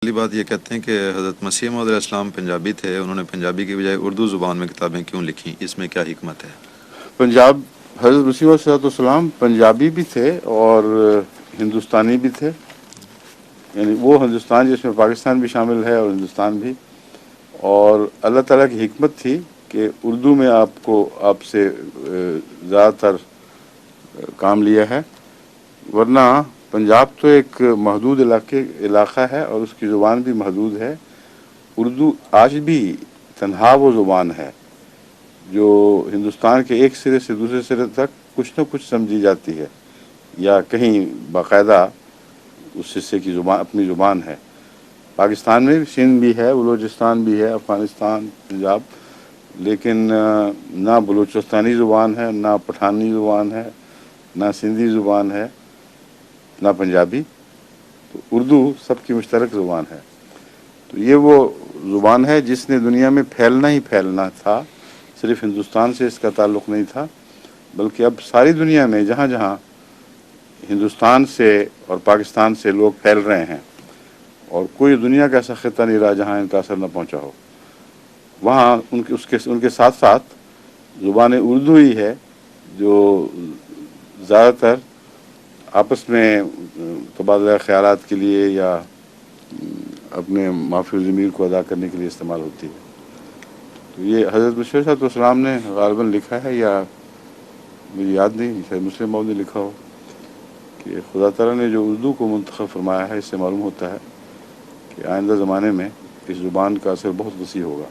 پہلی بات یہ کہتے ہیں کہ حضرت مسیح موعود علیہ السلام پنجابی تھے، انہوں نے پنجابی کی بجائے اردو زبان میں کتابیں کیوں لکھیں؟ اس میں کیا حکمت ہے؟ پنجاب حضرت مسیح علیہ السلام پنجابی بھی تھے اور ہندوستانی بھی تھے، یعنی وہ ہندوستان جس میں پاکستان بھی شامل ہے اور ہندوستان بھی، اور اللہ تعالیٰ کی حکمت تھی کہ اردو میں آپ سے زیادہ تر کام لیا ہے، ورنہ پنجاب تو ایک محدود علاقہ ہے اور اس کی زبان بھی محدود ہے۔ اردو آج بھی تنہا وہ زبان ہے جو ہندوستان کے ایک سرے سے دوسرے سرے تک کچھ نہ کچھ سمجھی جاتی ہے، یا کہیں باقاعدہ اس حصے کی زبان اپنی زبان ہے۔ پاکستان میں سندھ بھی ہے، بلوچستان بھی ہے، افغانستان، پنجاب، لیکن نہ بلوچستانی زبان ہے، نہ پٹھانی زبان ہے، نہ سندھی زبان ہے، نہ پنجابی۔ تو اردو سب کی مشترک زبان ہے۔ تو یہ وہ زبان ہے جس نے دنیا میں پھیلنا ہی پھیلنا تھا، صرف ہندوستان سے اس کا تعلق نہیں تھا، بلکہ اب ساری دنیا میں جہاں جہاں ہندوستان سے اور پاکستان سے لوگ پھیل رہے ہیں، اور کوئی دنیا کا ایسا خطہ نہیں رہا جہاں ان کا اثر نہ پہنچا ہو، وہاں ان کے ساتھ ساتھ زبان اردو ہی ہے جو زیادہ تر آپس میں تبادلہ خیالات کے لیے یا اپنے مافی الضمیر کو ادا کرنے کے لیے استعمال ہوتی ہے۔ تو یہ حضرت مسیح علیہ السلام نے غالباً لکھا ہے، یا مجھے یاد نہیں، شاید مسلم موعود نے لکھا ہو کہ خدا تعالیٰ نے جو اردو کو منتخب فرمایا ہے، اس سے معلوم ہوتا ہے کہ آئندہ زمانے میں اس زبان کا اثر بہت وسیع ہوگا۔